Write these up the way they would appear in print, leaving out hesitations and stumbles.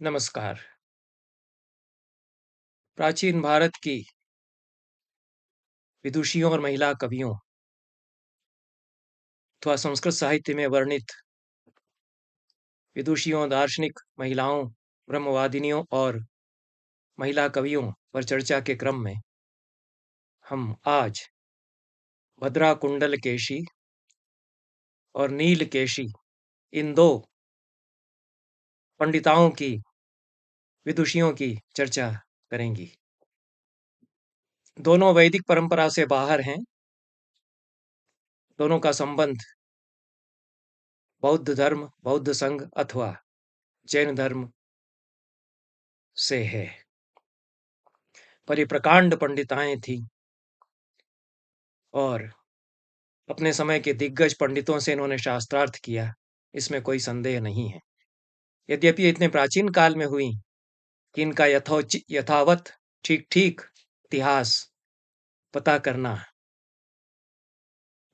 नमस्कार। प्राचीन भारत की विदुषियों और महिला कवियों अथवा संस्कृत साहित्य में वर्णित विदुषियों, दार्शनिक महिलाओं, ब्रह्मवादिनियों और महिला कवियों पर चर्चा के क्रम में हम आज भद्रा कुंडलकेशी और नीलकेशी इन दो पंडिताओं की विदुषियों की चर्चा करेंगी। दोनों वैदिक परंपरा से बाहर हैं। दोनों का संबंध बौद्ध धर्म, बौद्ध संघ अथवा जैन धर्म से है। पर ये प्रकांड पंडिताएं थीं और अपने समय के दिग्गज पंडितों से इन्होंने शास्त्रार्थ किया, इसमें कोई संदेह नहीं है। यद्यपि ये इतने प्राचीन काल में हुई कि इनका यथावत ठीक-ठीक इतिहास पता करना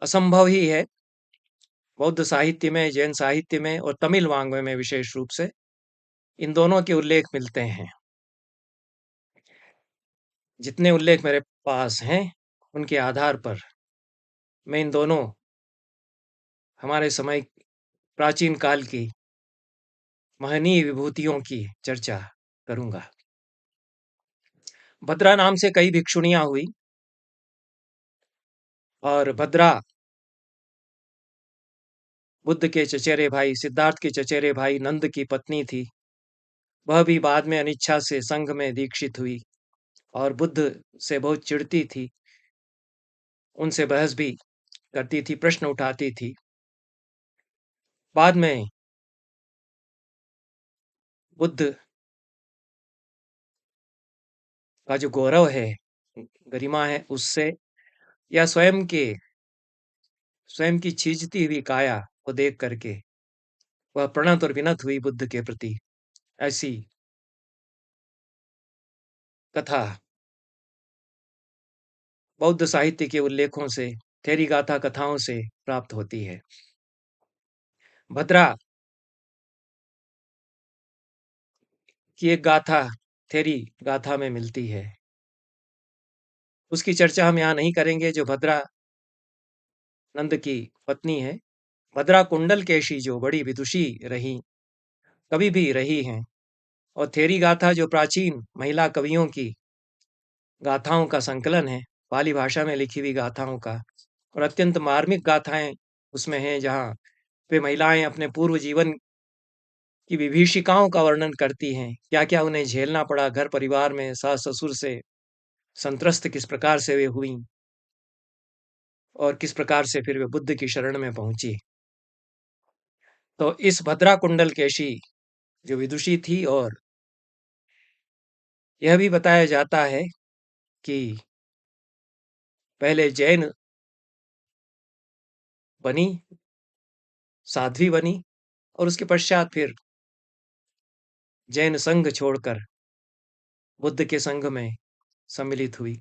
असंभव ही है। बौद्ध साहित्य में, जैन साहित्य में और तमिल वाङ्मय में विशेष रूप से इन दोनों के उल्लेख मिलते हैं। जितने उल्लेख मेरे पास हैं, उनके आधार पर मैं इन दोनों हमारे समय प्राचीन काल की महनीय विभूतियों की चर्चा करूँगा। भद्रा नाम से कई भिक्षुणियाँ हुई और भद्रा बुद्ध के चचेरे भाई सिद्धार्थ के चचेरे भाई नंद की पत्नी थी। वह भी बाद में अनिच्छा से संघ में दीक्षित हुई और बुद्ध से बहुत चिढ़ती थी। उनसे बहस भी करती थी, प्रश्न उठाती थी। बाद में बुद्ध का जो गौरव है, गरिमा है, उससे या स्वयं की छीजती हुई काया को देख करके वह प्रणत और विनत हुई बुद्ध के प्रति। ऐसी कथा बौद्ध साहित्य के उल्लेखों से, थेरी गाथा कथाओं से प्राप्त होती है। भद्रा की एक गाथा थेरी गाथा में मिलती है। उसकी चर्चा हम यहाँ नहीं करेंगे। जो भद्रा नंद की पत्नी है, भद्रा कुंडलकेशी जो बड़ी विदुषी रही, कवि भी रही हैं, और थेरी गाथा जो प्राचीन महिला कवियों की गाथाओं का संकलन है, पाली भाषा में लिखी हुई गाथाओं का, और अत्यंत मार्मिक गाथाएं उसमें हैं, जहाँ वे महिलाएं अपने पूर्व जीवन की विभीषिकाओं का वर्णन करती हैं। क्या-क्या उन्हें झेलना पड़ा, घर परिवार में सास-ससुर से संत्रस्त किस प्रकार से वे हुईं और किस प्रकार से फिर वे बुद्ध की शरण में पहुँची। तो इस भद्रा कुंडलकेशी जो विदुषी थी, और यह भी बताया जाता है कि पहले जैन बनी, साध्वी बनी और उसके पश्चात फिर जैन संघ छोड़कर बुद्ध के संघ में सम्मिलित हुई।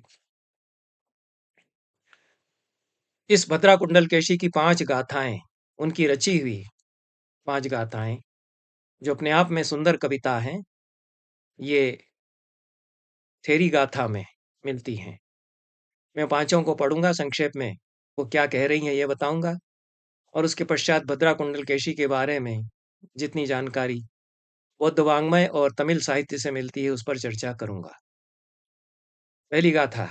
इस भद्रा कुंडलकेशी की 5 गाथाएँ, उनकी रची हुई 5 गाथाएँ, जो अपने आप में सुंदर कविता हैं, ये थेरी गाथा में मिलती हैं। मैं पाँचों को पढ़ूँगा संक्षेप में, वो क्या कह रही हैं ये बताऊँगा, और उसके पश्चात भद्रा कुंडलकेशी के बारे में जितनी जानकारी बौद्ध वाङ्मय और तमिल साहित्य से मिलती है, उस पर चर्चा करूँगा। पहली गाथा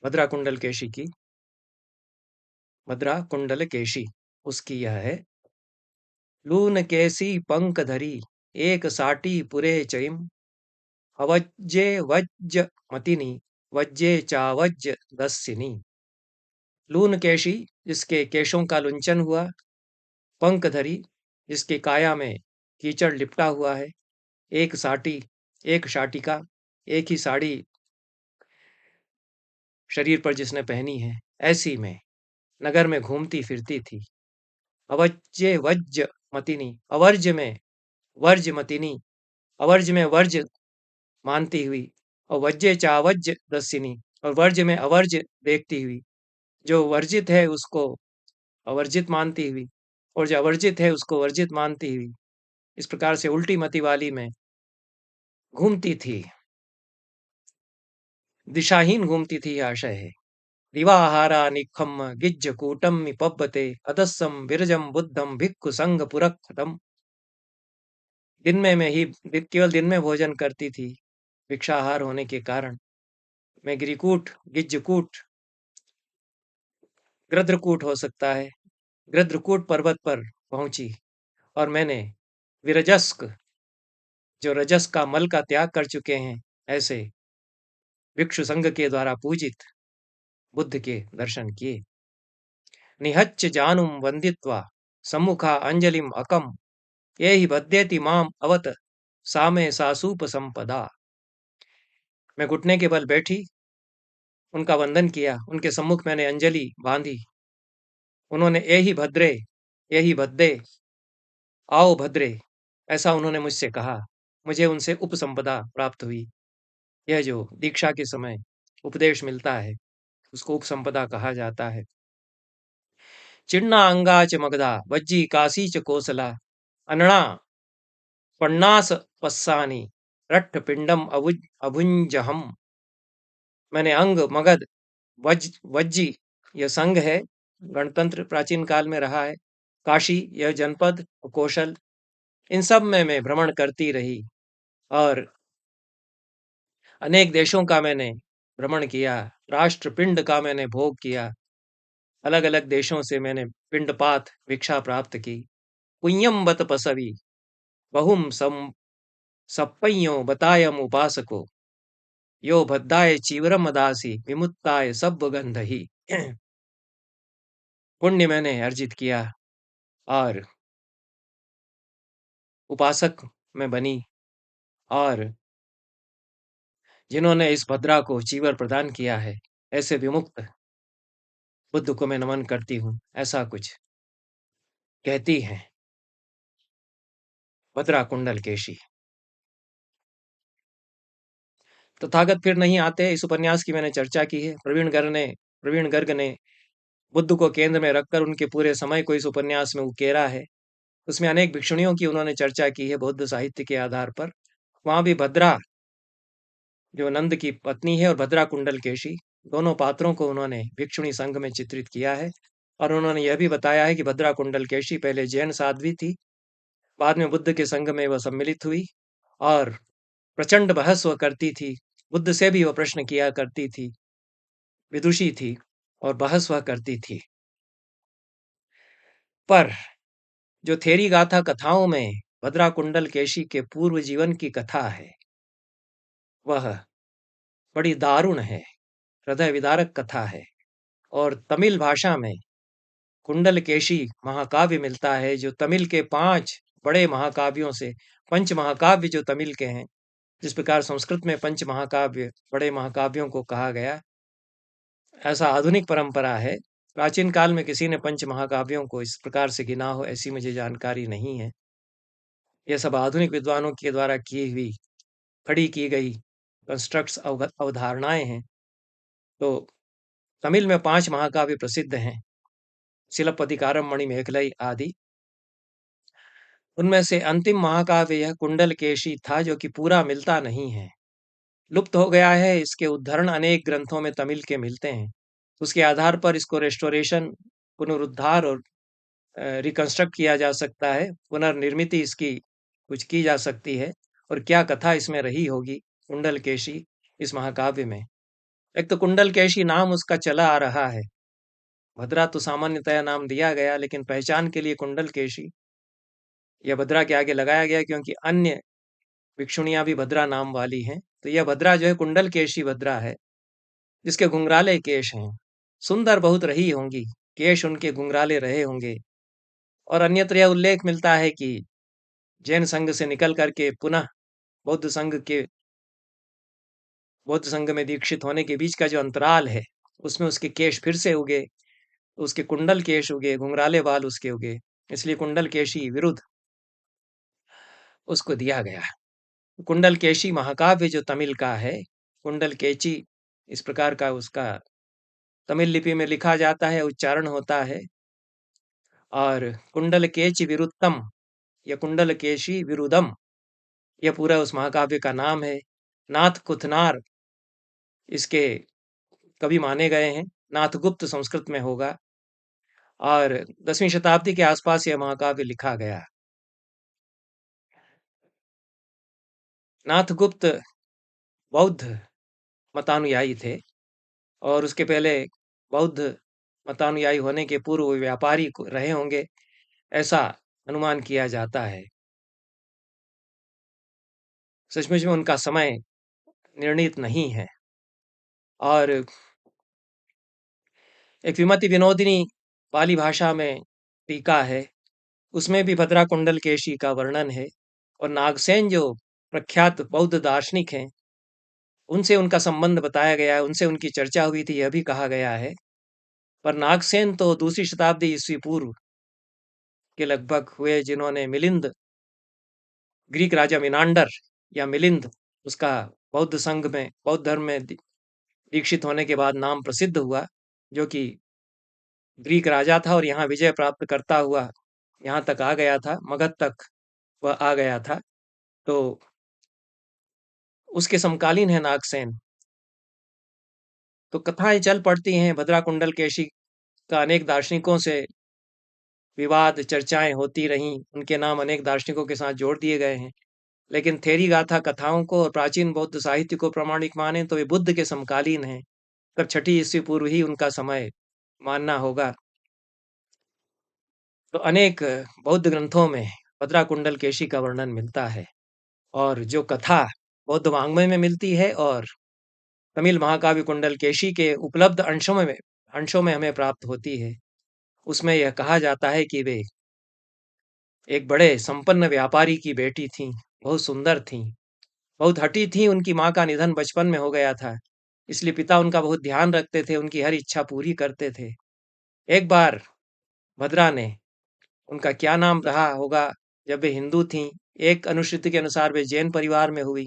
भद्रा कुंडलकेशी की, भद्रा कुंडलकेशी, उसकी यह है। लून कैसी पंख धरी, एक साटी पुरे चरिम, अवज्जे वज्ज मतिनी, वज्जे चावज्ज दस्सिनी। लून केशी, जिसके केशों का लुंचन हुआ, पंख धरी, जिसकी काया में कीचड़ लिपटा हुआ है, एक साटी, एक शाटिका, एक ही साड़ी शरीर पर जिसने पहनी है, ऐसी में नगर में घूमती फिरती थी। अवज्जे वज्ज मतिनी, अवर्ज में वर्ज मतिनी, अवर्ज में वर्ज मानती हुई, और वज्जे चावज्ज दस्सिनी, और वर्ज में अवर्ज देखती हुई। जो वर्जित है उसको अवर्जित मानती हुई, और जो अवर्जित है उसको वर्जित मानती हुई। इस प्रकार से उल्टी मति वाली में घूमती थी, दिशाहीन घूमती थी, यह आशय है। दिवाहारा निखम्म गिज्जकूटम पब्बते अदस्सम विरजम बुद्धम भिक्खु संघ पुरखतम। दिन में मैं ही केवल दिन में भोजन करती थी, भिक्षाहार होने के कारण। मैं गिरिकूट, गिज्जकूट, गृध्रकूट हो सकता है, गृध्रकूट पर्वत पर पहुंची और मैंने विरजस्क, जो रजस का मल का त्याग कर चुके हैं, ऐसे भिक्षु संघ के द्वारा पूजित बुद्ध के दर्शन किए। निहच्च जानुम वंदित्वा सम्मुखा अंजलिम अकम ये ही बद्येति माम अवत सामे सासूप संपदा। मैं घुटने के बल बैठी, उनका वंदन किया, उनके सम्मुख मैंने अंजलि बांधी। उन्होंने ए ही भद्दे, आओ भद्रे, ऐसा उन्होंने मुझसे कहा। मुझे उनसे उपसंपदा प्राप्त हुई। यह जो दीक्षा के समय उपदेश मिलता है, उसको उपसंपदा कहा जाता है। चिन्ना अंगा च मगधा वज्जी काशी च कोसला अनणा पन्नास पस्सानी रट्ठ पिंडम अभुंजहम। मैंने अंग, मगध, वज्जी यह संघ है, गणतंत्र प्राचीन काल में रहा है, काशी यह जनपद, कौशल, इन सब में मैं भ्रमण करती रही और अनेक देशों का मैंने भ्रमण किया, राष्ट्रपिंड का मैंने भोग किया, अलग अलग देशों से मैंने पिंडपात भिक्षा प्राप्त की। पुण्यम बत पसवी बहुम सम सप्पइयों बतायम उपासको यो भद्दाय चीवरम दासी विमुत्ताय सब गंधही। पुण्य मैंने अर्जित किया और उपासक में बनी, और जिन्होंने इस भद्रा को चीवर प्रदान किया है, ऐसे विमुक्त बुद्ध को मैं नमन करती हूँ, ऐसा कुछ कहती हैं भद्रा कुंडल केशी। तथागत फिर नहीं आते, इस उपन्यास की मैंने चर्चा की है। प्रवीण गर्ग ने बुद्ध को केंद्र में रखकर उनके पूरे समय को इस उपन्यास में उकेरा है। उसमें अनेक भिक्षुणियों की उन्होंने चर्चा की है बौद्ध साहित्य के आधार पर। वहां भी भद्रा जो नंद की पत्नी है और भद्रा कुंडल केशी, दोनों पात्रों को उन्होंने भिक्षुणी संघ में चित्रित किया है। और उन्होंने यह भी बताया है कि भद्रा कुंडल केशी पहले जैन साध्वी थी, बाद में बुद्ध के संघ में वह सम्मिलित हुई और प्रचंड बहस वह करती थी, बुद्ध से भी वह प्रश्न किया करती थी, विदुषी थी और बहस वह करती थी। पर जो थेरी गाथा कथाओं में भद्रा कुंडल केशी के पूर्व जीवन की कथा है, वह बड़ी दारुण है, हृदय विदारक कथा है। और तमिल भाषा में कुंडल केशी महाकाव्य मिलता है, जो तमिल के 5 बड़े महाकाव्यों से, पंच महाकाव्य जो तमिल के हैं, जिस प्रकार संस्कृत में पंच महाकाव्य बड़े महाकाव्यों को कहा गया, ऐसा आधुनिक परंपरा है। प्राचीन काल में किसी ने पंच महाकाव्यों को इस प्रकार से गिना हो, ऐसी मुझे जानकारी नहीं है। यह सब आधुनिक विद्वानों के द्वारा की हुई, खड़ी की गई कंस्ट्रक्ट्स, अवधारणाएं हैं। तो तमिल में 5 महाकाव्य प्रसिद्ध हैं, शिलप्पदिकारम, मणिमेखलई आदि। उनमें से अंतिम महाकाव्य यह कुंडल केशी था, जो कि पूरा मिलता नहीं है, लुप्त हो गया है। इसके उद्धरण अनेक ग्रंथों में तमिल के मिलते हैं। उसके आधार पर इसको रेस्टोरेशन, पुनरुद्धार और रिकंस्ट्रक्ट किया जा सकता है, पुनर्निर्मिति इसकी कुछ की जा सकती है। और क्या कथा इसमें रही होगी कुंडल केशी इस महाकाव्य में। एक तो कुंडल केशी नाम उसका चला आ रहा है, भद्रा तो सामान्यतया नाम दिया गया, लेकिन पहचान के लिए कुंडल केशी यह भद्रा के आगे लगाया गया, क्योंकि अन्य भिक्षुणियां भी भद्रा नाम वाली हैं। तो यह भद्रा जो है कुंडल केशी भद्रा है, जिसके घुंघराले केश हैं। सुंदर बहुत रही होंगी, केश उनके घुंघराले रहे होंगे। और अन्यत्र यह उल्लेख मिलता है कि जैन संघ से निकल करके पुनः बौद्ध संघ के बौद्ध संघ में दीक्षित होने के बीच का जो अंतराल है, उसमें उसके केश फिर से उगे, उसके कुंडल केश उगे, घुंघराले बाल उसके उगे, इसलिए कुंडल केशी विरुद्ध उसको दिया गया। कुंडल केशी महाकाव्य जो तमिल का है, कुंडल केची इस प्रकार का उसका तमिल लिपि में लिखा जाता है, उच्चारण होता है। और कुंडल केची विरुद्धम या कुंडल केशी विरुद्धम, यह पूरा उस महाकाव्य का नाम है। नाथ कुथनार इसके कवि माने गए हैं। नाथगुप्त संस्कृत में होगा और 10वीं शताब्दी के आसपास यह महाकाव्य लिखा गया। नाथगुप्त बौद्ध मतानुयायी थे और उसके पहले बौद्ध मतानुयायी होने के पूर्व वो व्यापारी रहे होंगे, ऐसा अनुमान किया जाता है। सचमुच में उनका समय निर्णीत नहीं है। और एक विमति विनोदिनी पाली भाषा में टीका है, उसमें भी भद्रा कुंडल केशी का वर्णन है। और नागसेन जो प्रख्यात बौद्ध दार्शनिक हैं, उनसे उनका संबंध बताया गया है, उनसे उनकी चर्चा हुई थी, यह भी कहा गया है। पर नागसेन तो दूसरी शताब्दी ईस्वी पूर्व के लगभग हुए, जिन्होंने मिलिंद, ग्रीक राजा मिनांडर या मिलिंद, उसका बौद्ध संघ में, बौद्ध धर्म में दीक्षित होने के बाद नाम प्रसिद्ध हुआ, जो कि ग्रीक राजा था और यहाँ विजय प्राप्त करता हुआ यहाँ तक आ गया था, मगध तक वह आ गया था। तो उसके समकालीन है नागसेन। तो कथाएं चल पड़ती हैं, भद्रा कुंडल केशी का अनेक दार्शनिकों से विवाद चर्चाएं होती रहीं, उनके नाम अनेक दार्शनिकों के साथ जोड़ दिए गए हैं। लेकिन थेरी गाथा कथाओं को और प्राचीन बौद्ध साहित्य को प्रामाणिक माने तो वे बुद्ध के समकालीन हैं। तब 6ठी ईस्वी पूर्व ही उनका समय मानना होगा। तो अनेक बौद्ध ग्रंथों में भद्रा कुंडल केशी का वर्णन मिलता है। और जो कथा बौद्ध वाङ्मय में मिलती है और तमिल महाकाव्य कुंडल केशी के उपलब्ध अंशों में हमें प्राप्त होती है, उसमें यह कहा जाता है कि वे एक बड़े संपन्न व्यापारी की बेटी थीं, बहुत सुंदर थीं, बहुत हठी थीं। उनकी माँ का निधन बचपन में हो गया था, इसलिए पिता उनका बहुत ध्यान रखते थे, उनकी हर इच्छा पूरी करते थे। एक बार भद्रा ने, उनका क्या नाम रहा होगा जब वे हिंदू थीं, एक अनुश्रुति के अनुसार वे जैन परिवार में हुई,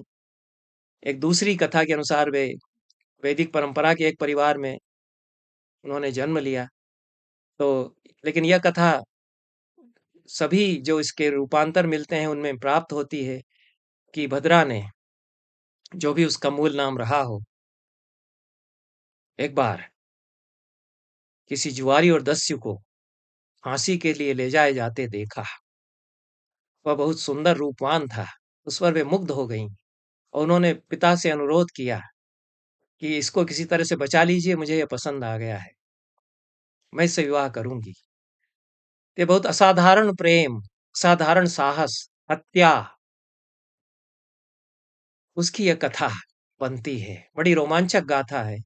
एक दूसरी कथा के अनुसार वे वैदिक परंपरा के एक परिवार में उन्होंने जन्म लिया। तो लेकिन यह कथा सभी जो इसके रूपांतर मिलते हैं उनमें प्राप्त होती है कि भद्रा ने, जो भी उसका मूल नाम रहा हो, एक बार किसी जुआरी और दस्यु को फांसी के लिए ले जाए जाते देखा। वह बहुत सुंदर रूपवान था, उस पर वे मुग्ध हो गईं और उन्होंने पिता से अनुरोध किया कि इसको किसी तरह से बचा लीजिए, मुझे यह पसंद आ गया है, मैं इससे विवाह करूंगी। ये बहुत असाधारण प्रेम, असाधारण साहस, हत्या, उसकी यह कथा बनती है। बड़ी रोमांचक गाथा है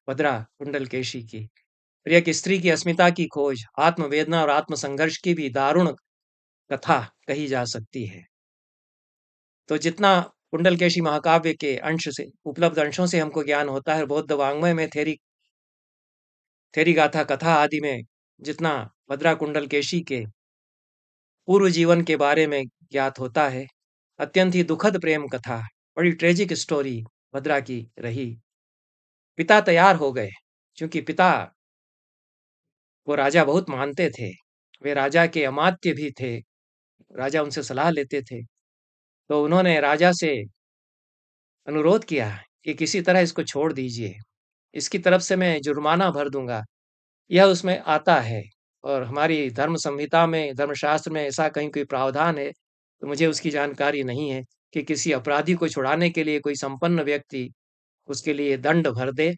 भद्रा कुंडल केशी की। और एक स्त्री की अस्मिता की खोज, आत्मवेदना और आत्मसंघर्ष की भी दारुण कथा कही जा सकती है। तो जितना कुंडलकेशी महाकाव्य के अंश से, उपलब्ध अंशों से हमको ज्ञान होता है, बौद्ध वाङ्मय में थेरी गाथा कथा आदि में जितना भद्रा कुंडलकेशी के पूर्व जीवन के बारे में ज्ञात होता है, अत्यंत ही दुखद प्रेम कथा, बड़ी ट्रेजिक स्टोरी भद्रा की रही। पिता तैयार हो गए, क्योंकि पिता वो राजा बहुत मानते थे, वे राजा के अमात्य भी थे, राजा उनसे सलाह लेते थे। तो उन्होंने राजा से अनुरोध किया कि किसी तरह इसको छोड़ दीजिए, इसकी तरफ से मैं जुर्माना भर दूंगा। यह उसमें आता है और हमारी धर्म संहिता में, धर्मशास्त्र में ऐसा कहीं कोई प्रावधान है, तो मुझे उसकी जानकारी नहीं है कि किसी अपराधी को छुड़ाने के लिए कोई संपन्न व्यक्ति उसके लिए दंड भर दे,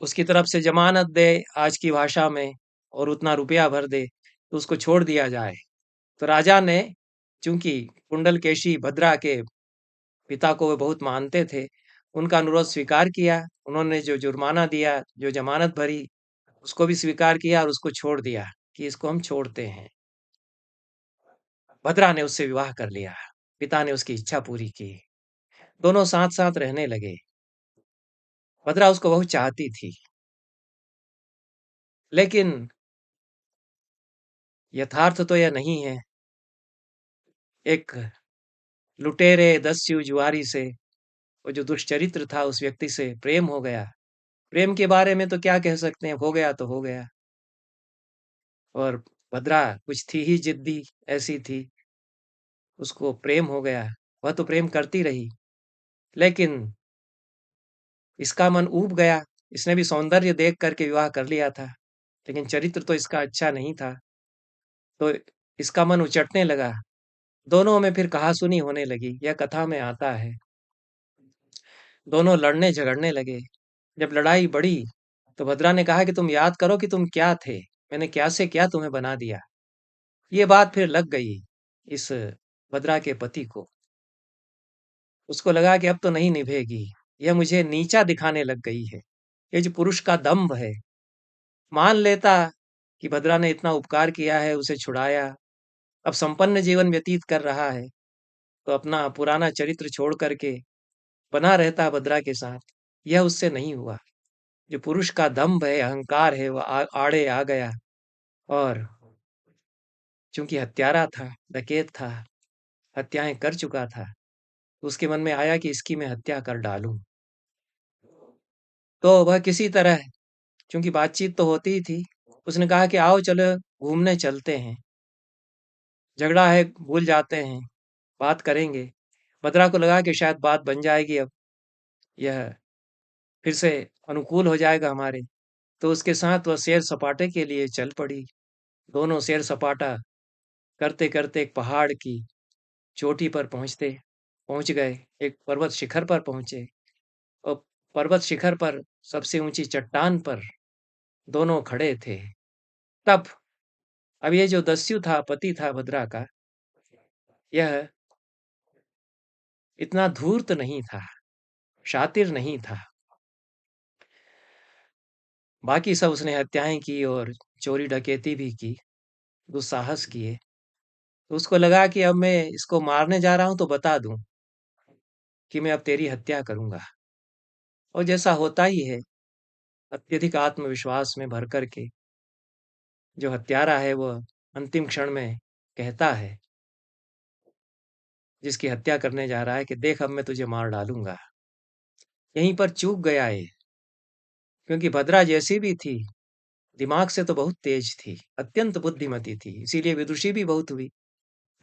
उसकी तरफ से जमानत दे आज की भाषा में, और उतना रुपया भर दे तो उसको छोड़ दिया जाए। तो राजा ने, चूंकि कुंडलकेशी भद्रा के पिता को वे बहुत मानते थे, उनका अनुरोध स्वीकार किया। उन्होंने जो जुर्माना दिया, जो जमानत भरी, उसको भी स्वीकार किया और उसको छोड़ दिया कि इसको हम छोड़ते हैं। भद्रा ने उससे विवाह कर लिया, पिता ने उसकी इच्छा पूरी की, दोनों साथ-साथ रहने लगे। भद्रा उसको बहुत चाहती थी, लेकिन यथार्थ तो यह नहीं है। एक लुटेरे, दस्यु, जुआरी से, वो जो दुष्चरित्र था उस व्यक्ति से प्रेम हो गया। प्रेम के बारे में तो क्या कह सकते हैं, हो गया तो हो गया। और भद्रा कुछ थी ही जिद्दी, ऐसी थी, उसको प्रेम हो गया। वह तो प्रेम करती रही, लेकिन इसका मन ऊब गया। इसने भी सौंदर्य देख करके विवाह कर लिया था, लेकिन चरित्र तो इसका अच्छा नहीं था, तो इसका मन उचटने लगा। दोनों में फिर कहासुनी होने लगी। यह कथा में आता है। दोनों लड़ने झगड़ने लगे। जब लड़ाई बढ़ी तो भद्रा ने कहा कि तुम याद करो कि तुम क्या थे, मैंने क्या से क्या तुम्हें बना दिया। ये बात फिर लग गई इस भद्रा के पति को। उसको लगा कि अब तो नहीं निभेगी, यह मुझे नीचा दिखाने लग गई है। ये जो पुरुष का दंभ है, मान लेता कि भद्रा ने इतना उपकार किया है, उसे छुड़ाया, अब संपन्न जीवन व्यतीत कर रहा है, तो अपना पुराना चरित्र छोड़ करके बना रहता भद्रा के साथ। यह उससे नहीं हुआ। जो पुरुष का दंभ है, अहंकार है, वह आड़े आ गया, और चूंकि हत्यारा था, डकैत था, हत्याएं कर चुका था, तो उसके मन में आया कि इसकी मैं हत्या कर डालूं। तो वह किसी तरह, चूंकि बातचीत तो होती ही थी, उसने कहा कि आओ चलो घूमने चलते हैं, झगड़ा है भूल जाते हैं, बात करेंगे। भद्रा को लगा कि शायद बात बन जाएगी, अब यह फिर से अनुकूल हो जाएगा हमारे, तो उसके साथ वह सैर सपाटे के लिए चल पड़ी। दोनों सैर सपाटा करते करते एक पहाड़ की चोटी पर पहुंच गए। एक पर्वत शिखर पर पहुंचे, और पर्वत शिखर पर सबसे ऊंची चट्टान पर दोनों खड़े थे। तब अब ये जो दस्यु था, पति था भद्रा का, यह इतना धूर्त नहीं था, शातिर नहीं था। बाकी सब उसने हत्याएं की और चोरी डकैती भी की, दुस्साहस किए। तो उसको लगा कि अब मैं इसको मारने जा रहा हूं तो बता दूं कि मैं अब तेरी हत्या करूंगा। और जैसा होता ही है, अत्यधिक आत्मविश्वास में भर करके जो हत्यारा है वह अंतिम क्षण में कहता है, जिसकी हत्या करने जा रहा है, कि देख अब मैं तुझे मार डालूंगा। यहीं पर चूक गया है, क्योंकि भद्रा जैसी भी थी, दिमाग से तो बहुत तेज थी, अत्यंत बुद्धिमती थी, इसीलिए विदुषी भी बहुत हुई,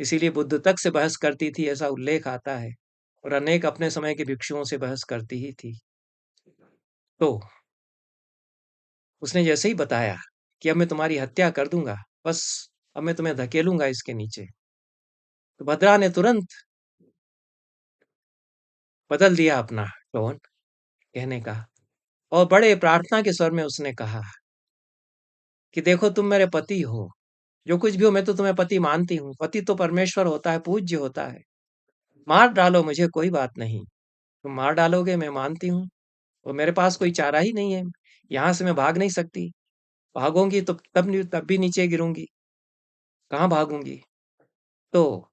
इसीलिए बुद्ध तक से बहस करती थी, ऐसा उल्लेख आता है। और अनेक अपने समय के भिक्षुओं से बहस करती ही थी। तो उसने जैसे ही बताया कि अब मैं तुम्हारी हत्या कर दूंगा, बस अब मैं तुम्हें धकेलूंगा इसके नीचे, तो भद्रा ने तुरंत बदल दिया अपना टोन कहने का, और बड़े प्रार्थना के स्वर में उसने कहा कि देखो तुम मेरे पति हो, जो कुछ भी हो मैं तो तुम्हें पति मानती हूँ, पति तो परमेश्वर होता है, पूज्य होता है, मार डालो मुझे, कोई बात नहीं, तुम मार डालोगे मैं मानती हूँ, और मेरे पास कोई चारा ही नहीं है, यहाँ से मैं भाग नहीं सकती, भागूंगी तो तब भी नीचे गिरूंगी, कहाँ भागूंगी। तो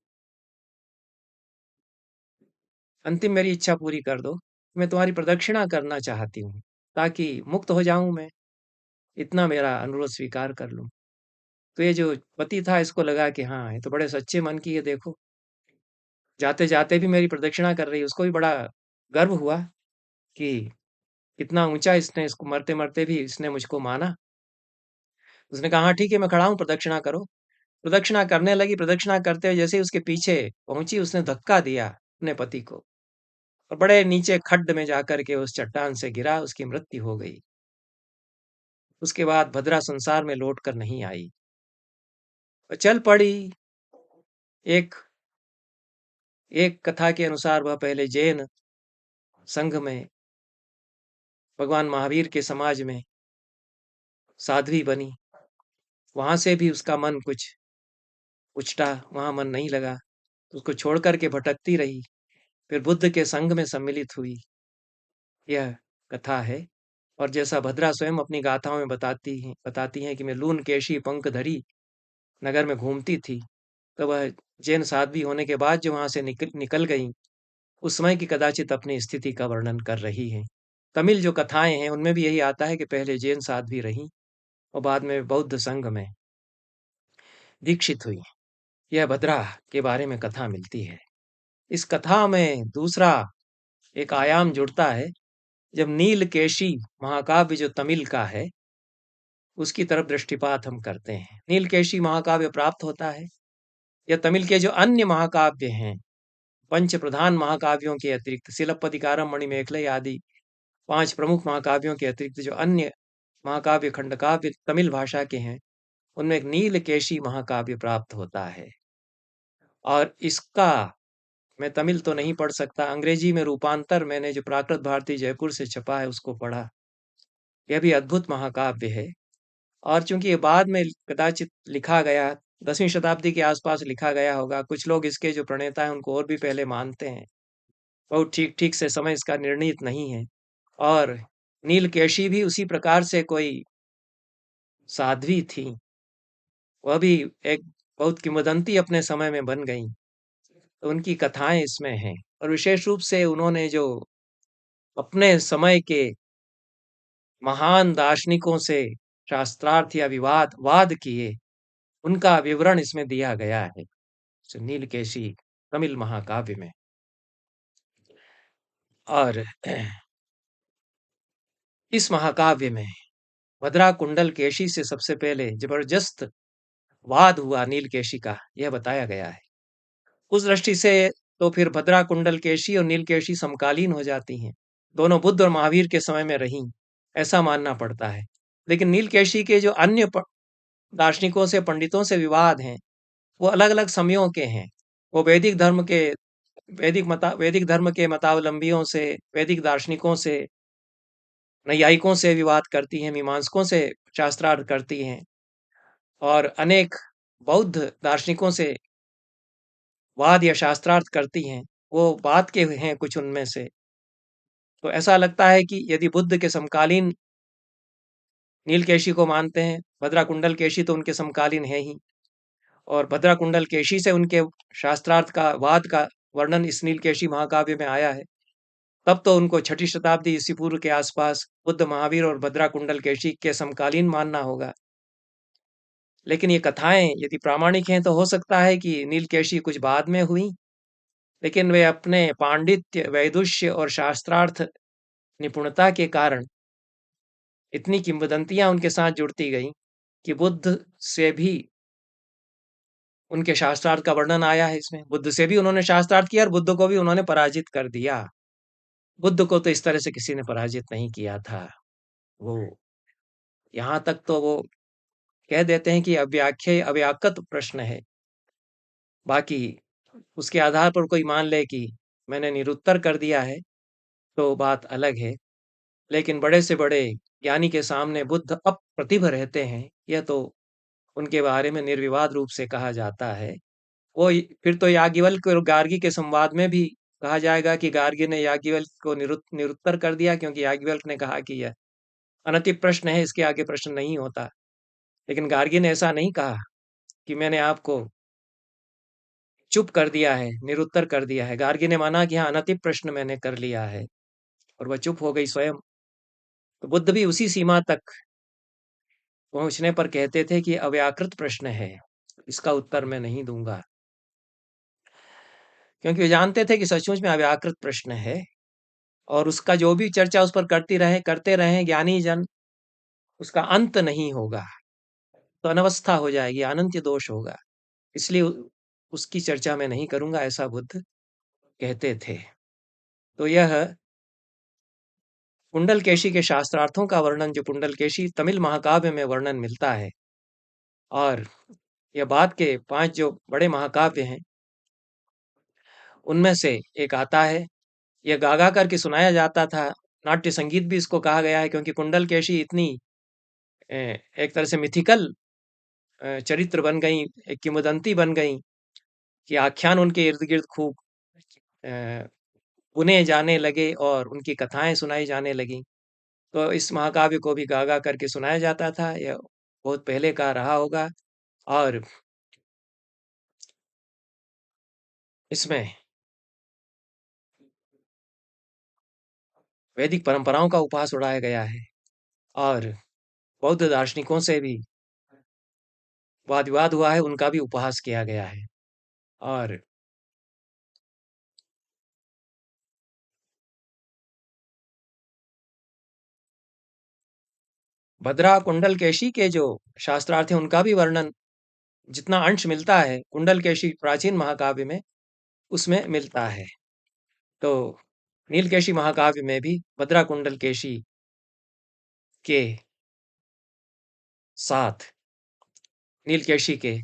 अंतिम मेरी इच्छा पूरी कर दो, मैं तुम्हारी प्रदक्षिणा करना चाहती हूँ, ताकि मुक्त हो जाऊं मैं, इतना मेरा अनुरोध स्वीकार कर लूं। तो ये जो पति था, इसको लगा कि हाँ, ये तो बड़े सच्चे मन की है, देखो जाते जाते भी मेरी प्रदक्षिणा कर रही है। उसको भी बड़ा गर्व हुआ कि इतना ऊंचा इसने, इसको मरते मरते भी इसने मुझको माना। उसने कहा हाँ ठीक है, मैं खड़ा हूँ, प्रदक्षिणा करो। प्रदक्षिणा करने लगी। प्रदक्षिणा करते हुए जैसे ही उसके पीछे पहुंची, उसने धक्का दिया अपने पति को, और बड़े नीचे खड्ड में जाकर के उस चट्टान से गिरा, उसकी मृत्यु हो गई। उसके बाद भद्रा संसार में लौट कर नहीं आई, और चल पड़ी। एक एक कथा के अनुसार वह पहले जैन संघ में, भगवान महावीर के समाज में साध्वी बनी। वहां से भी उसका मन कुछ उचटा, वहां मन नहीं लगा, तो उसको छोड़ करके भटकती रही, फिर बुद्ध के संग में सम्मिलित हुई। यह कथा है। और जैसा भद्रा स्वयं अपनी गाथाओं में बताती हैं कि मैं लून केशी पंख धरी नगर में घूमती थी, तो वह जैन साध्वी होने के बाद जो वहां से निकल गई, उस समय की कदाचित अपनी स्थिति का वर्णन कर रही हैं। तमिल जो कथाएं हैं उनमें भी यही आता है कि पहले जैन साध्वी रहीं, और बाद में बौद्ध संघ में दीक्षित हुई। यह भद्रा के बारे में कथा मिलती है। इस कथा में दूसरा एक आयाम जुड़ता है, जब नीलकेशी महाकाव्य जो तमिल का है, उसकी तरफ दृष्टिपात हम करते हैं। नीलकेशी महाकाव्य प्राप्त होता है, या तमिल के जो अन्य महाकाव्य हैं, पंच प्रधान महाकाव्यों के अतिरिक्त शिलप्पदिकारम, मणिमेखले आदि 5 प्रमुख महाकाव्यों के अतिरिक्त जो अन्य महाकाव्य खंडकाव्य तमिल भाषा के हैं, उनमें एक नीलकेशी महाकाव्य प्राप्त होता है। और इसका मैं तमिल तो नहीं पढ़ सकता, अंग्रेजी में रूपांतर मैंने जो प्राकृत भारती जयपुर से छपा है उसको पढ़ा। यह भी अद्भुत महाकाव्य है। और चूंकि ये बाद में कदाचित लिखा गया, 10वीं शताब्दी के आसपास लिखा गया होगा, कुछ लोग इसके जो प्रणेता हैं उनको और भी पहले मानते हैं। बहुत ठीक ठीक से समय इसका निर्णीत नहीं है। और नीलकेशी भी उसी प्रकार से कोई साध्वी थी, वह भी एक बहुत किंवदंती अपने समय में बन गई। तो उनकी कथाएं इसमें हैं, और विशेष रूप से उन्होंने जो अपने समय के महान दार्शनिकों से शास्त्रार्थ या विवाद वाद किए, उनका विवरण इसमें दिया गया है नीलकेशी तमिल महाकाव्य में। और इस महाकाव्य में भद्रा कुंडल केशी से सबसे पहले जबरदस्त वाद हुआ नीलकेशी का, यह बताया गया है। उस दृष्टि से तो फिर भद्रा कुंडल केशी और नीलकेशी समकालीन हो जाती हैं, दोनों बुद्ध और महावीर के समय में रहीं, ऐसा मानना पड़ता है। लेकिन नीलकेशी के जो अन्य दार्शनिकों से, पंडितों से विवाद हैं, वो अलग अलग समयों के हैं। वो वैदिक धर्म के मतावलंबियों से, वैदिक दार्शनिकों से, नैयायिकों से विवाद करती हैं, मीमांसकों से शास्त्रार्थ करती हैं, और अनेक बौद्ध दार्शनिकों से वाद या शास्त्रार्थ करती हैं। वो बात के हैं कुछ उनमें से। तो ऐसा लगता है कि यदि बुद्ध के समकालीन नीलकेशी को मानते हैं, भद्रा कुंडल केशी तो उनके समकालीन है ही, और भद्रा कुंडल केशी से उनके शास्त्रार्थ का वाद का वर्णन इस नीलकेशी महाकाव्य में आया है, तब तो उनको 6ठी शताब्दी ईस्वी पूर्व के आसपास बुद्ध, महावीर और भद्रा कुंडल केशी के समकालीन मानना होगा। लेकिन ये कथाएं यदि प्रामाणिक हैं तो हो सकता है कि नीलकेशी कुछ बाद में हुई, लेकिन वे अपने पांडित्य, वैदुष्य और शास्त्रार्थ निपुणता के कारण इतनी किंवदंतियां उनके साथ जुड़ती गई कि बुद्ध से भी उनके शास्त्रार्थ का वर्णन आया है इसमें। बुद्ध से भी उन्होंने शास्त्रार्थ किया और बुद्ध को भी उन्होंने पराजित कर दिया। बुद्ध को तो इस तरह से किसी ने पराजित नहीं किया था। वो यहाँ तक तो वो कह देते हैं कि अव्याख्या अव्याकृत प्रश्न है। बाकी उसके आधार पर कोई मान ले कि मैंने निरुत्तर कर दिया है, तो बात अलग है। लेकिन बड़े से बड़े ज्ञानी के सामने बुद्ध अप्रतिभ रहते हैं, यह तो उनके बारे में निर्विवाद रूप से कहा जाता है। फिर तो याज्ञवल्क्य और गार्गी के संवाद में भी कहा जाएगा कि गार्गी ने याज्ञवल्क्य को निरुत्तर कर दिया, क्योंकि याज्ञवल्क्य ने कहा कि यह अनतिप प्रश्न है, इसके आगे प्रश्न नहीं होता। लेकिन गार्गी ने ऐसा नहीं कहा कि मैंने आपको चुप कर दिया है, निरुत्तर कर दिया है। गार्गी ने माना कि हाँ, अनतिप प्रश्न मैंने कर लिया है, और वह चुप हो गई स्वयं। तो बुद्ध भी उसी सीमा तक पहुंचने पर कहते थे कि अव्याकृत प्रश्न है, इसका उत्तर मैं नहीं दूंगा, क्योंकि वे जानते थे कि सचमुच में अव्याकृत प्रश्न है, और उसका जो भी चर्चा उस पर करते रहे ज्ञानी जन, उसका अंत नहीं होगा, तो अनवस्था हो जाएगी, अनंत दोष होगा। इसलिए उसकी चर्चा मैं नहीं करूंगा, ऐसा बुद्ध कहते थे। तो यह कुंडलकेशी के शास्त्रार्थों का वर्णन, जो कुंडलकेशी तमिल महाकाव्य में वर्णन मिलता है। और यह बाद के 5 जो बड़े महाकाव्य हैं, उनमें से एक आता है। यह गा गा करके सुनाया जाता था। नाट्य संगीत भी इसको कहा गया है, क्योंकि कुंडलकेशी इतनी एक तरह से मिथिकल चरित्र बन गई, एक किंवदंती बन गई, कि आख्यान उनके इर्द गिर्द खूब बुने जाने लगे और उनकी कथाएं सुनाई जाने लगी। तो इस महाकाव्य को भी गा गा करके सुनाया जाता था। यह बहुत पहले का रहा होगा, और इसमें वैदिक परंपराओं का उपहास उड़ाया गया है, और बौद्ध दार्शनिकों से भी वाद विवाद हुआ है, उनका भी उपहास किया गया है। और भद्रा कुंडलकेशी के जो शास्त्रार्थ हैं, उनका भी वर्णन जितना अंश मिलता है कुंडलकेशी प्राचीन महाकाव्य में, उसमें मिलता है। तो नीलकेशी महाकाव्य में भी भद्रा कुंडलकेशी के साथ नीलकेशी के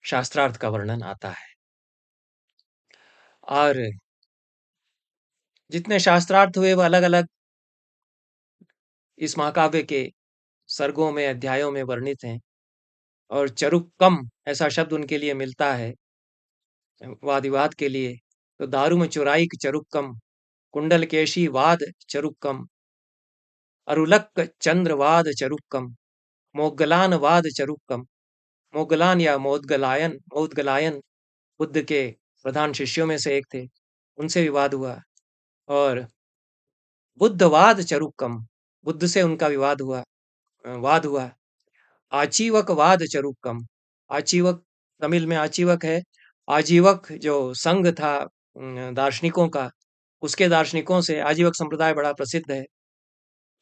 शास्त्रार्थ का वर्णन आता है। और जितने शास्त्रार्थ हुए वो अलग-अलग इस महाकाव्य के सर्गों में, अध्यायों में वर्णित हैं। और चरुक्कम ऐसा शब्द उनके लिए मिलता है वाद-विवाद के लिए। तो दारुम चुराइक चरुक्कम, कुंडलकेशी वाद चरुक्कम, अरुलक चंद्रवाद चरुक्कम, मोग्गलान वाद चरुक्कम। मोग्गलान या मोदगलायन मोदगलायन बुद्ध के प्रधान शिष्यों में से एक थे, उनसे विवाद हुआ। और बुद्धवाद चरुक्कम, बुद्ध से उनका वाद हुआ। आजीवक वाद चरुक्कम, आजीवक तमिल में आजीवक है। आजीवक जो संघ था दार्शनिकों का, उसके दार्शनिकों से आजीवक संप्रदाय बड़ा प्रसिद्ध है,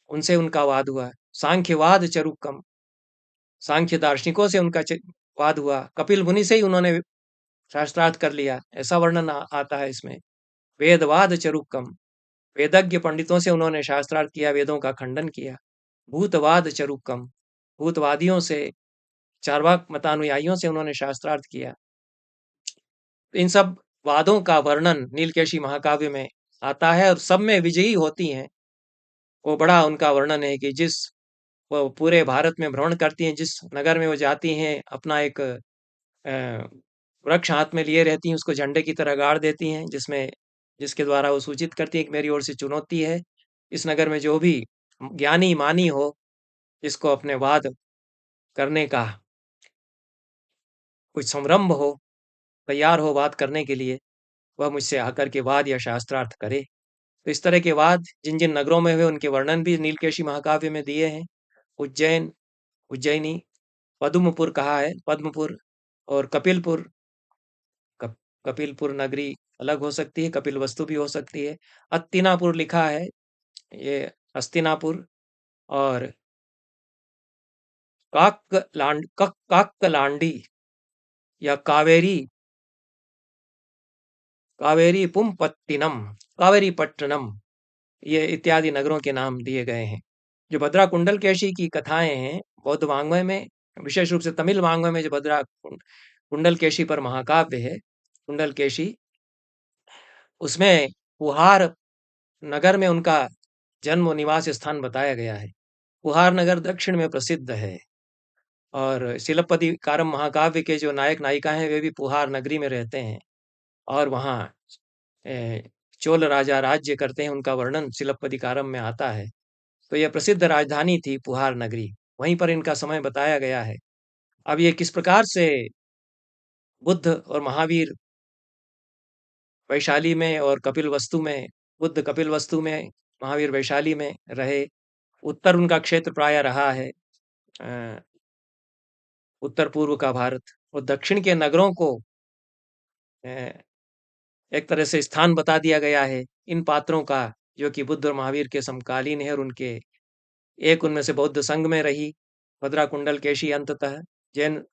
उनसे उनका वाद हुआ। सांख्यवाद चरुक्कम, सांख्य दार्शनिकों से उनका वाद हुआ। कपिल मुनि से ही उन्होंने शास्त्रार्थ कर लिया, ऐसा वर्णन आता है इसमें। वेदवाद चरुक्कम, वेदज्ञ पंडितों से उन्होंने शास्त्रार्थ किया, वेदों का खंडन किया। भूतवाद चरुक्कम, भूतवादियों से, चार्वाक मतानुयायियों से उन्होंने शास्त्रार्थ किया। इन सब वादों का वर्णन नीलकेशी महाकाव्य में आता है और सब में विजयी होती हैं। वो बड़ा उनका वर्णन है कि वो पूरे भारत में भ्रमण करती हैं, जिस नगर में वो जाती हैं, अपना एक वृक्ष हाथ में लिए रहती हैं, उसको झंडे की तरह गाड़ देती हैं, जिसके द्वारा वो सूचित करती हैं कि मेरी ओर से चुनौती है। इस नगर में जो भी ज्ञानी मानी हो, जिसको अपने वाद करने का कुछ संरंभ हो, तैयार हो बात करने के लिए, वह मुझसे आकर के वाद या शास्त्रार्थ करे। तो इस तरह के वाद जिन-जिन नगरों में हुए उनके वर्णन भी नीलकेशी महाकाव्य में दिए हैं। उज्जैन, उज्जैनी, पद्मपुर कहा है, पद्मपुर और कपिलपुर। कप कपिलपुर नगरी अलग हो सकती है, कपिलवस्तु भी हो सकती है। हत्तिनापुर लिखा है, ये हस्तिनापुर। और काक्कलांडी या कावेरी पुंपत्तिनम, कावेरीपट्टनम, ये इत्यादि नगरों के नाम दिए गए हैं। जो भद्रा कुंडलकेशी की कथाएं हैं बौद्ध वाङ्मय में, विशेष रूप से तमिल वाङ्मय में जो भद्रा कुंडलकेशी पर महाकाव्य है कुंडलकेशी, उसमें पुहार नगर में उनका जन्म और निवास स्थान बताया गया है। पुहार नगर दक्षिण में प्रसिद्ध है। और सिलप्पदिकारम महाकाव्य के जो नायक नायिका हैं वे भी पुहार नगरी में रहते हैं और वहाँ चोल राजा राज्य करते हैं, उनका वर्णन सिलप्पदिकारम में आता है। तो यह प्रसिद्ध राजधानी थी पुहार नगरी, वहीं पर इनका समय बताया गया है। अब ये किस प्रकार से बुद्ध और महावीर वैशाली में और कपिलवस्तु में, बुद्ध कपिलवस्तु में, महावीर वैशाली में रहे। उत्तर उनका क्षेत्र प्राय रहा है उत्तर पूर्व का भारत, और दक्षिण के नगरों को एक तरह से स्थान बता दिया गया है इन पात्रों का, जो कि बुद्ध और महावीर के समकालीन है। और उनके एक उनमें से बौद्ध संघ में रही भद्रा कुंडलकेशी अंततः जैन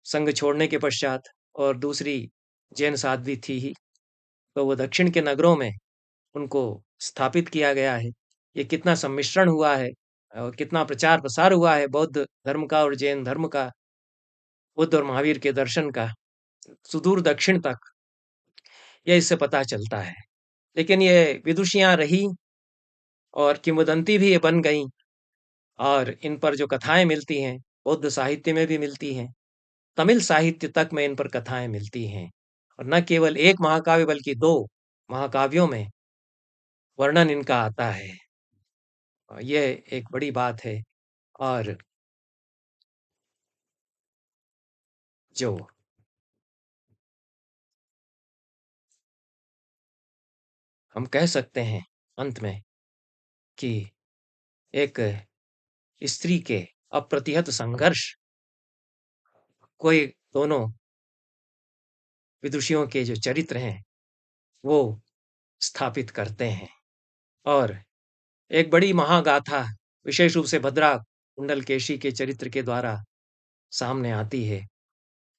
संघ छोड़ने के पश्चात, और दूसरी जैन साध्वी थी ही। तो वो दक्षिण के नगरों में उनको स्थापित किया गया है। ये कितना सम्मिश्रण हुआ है और कितना प्रचार प्रसार हुआ है बौद्ध धर्म का और जैन धर्म का, बुद्ध और महावीर के दर्शन का, सुदूर दक्षिण तक, ये इससे पता चलता है। लेकिन ये विदुषियां रही और किंवदंती भी ये बन गई, और इन पर जो कथाएं मिलती हैं बौद्ध साहित्य में भी मिलती हैं, तमिल साहित्य तक में इन पर कथाएं मिलती हैं। और न केवल एक महाकाव्य बल्कि दो महाकाव्यों में वर्णन इनका आता है। यह एक बड़ी बात है। और जो हम कह सकते हैं अंत में कि एक स्त्री के अप्रतिहत संघर्ष कोई दोनों विदुषियों के जो चरित्र हैं वो स्थापित करते हैं। और एक बड़ी महागाथा विशेष रूप से भद्रा कुंडलकेशी के चरित्र के द्वारा सामने आती है।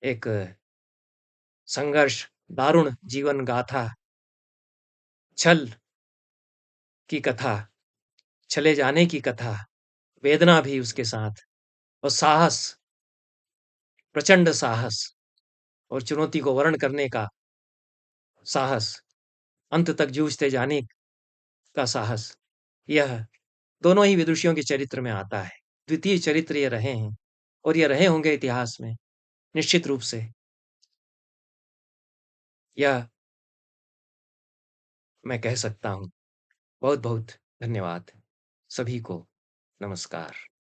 एक संघर्ष दारुण जीवन गाथा, छल की कथा, चले जाने की कथा, वेदना भी उसके साथ और साहस, प्रचंड साहस और चुनौती को वर्ण करने का साहस, अंत तक जूझते जाने का साहस, यह दोनों ही विदुषियों के चरित्र में आता है। द्वितीय चरित्र ये रहे हैं और ये रहे होंगे इतिहास में, निश्चित रूप से। यह मैं कह सकता हूँ। बहुत-बहुत धन्यवाद। सभी को नमस्कार।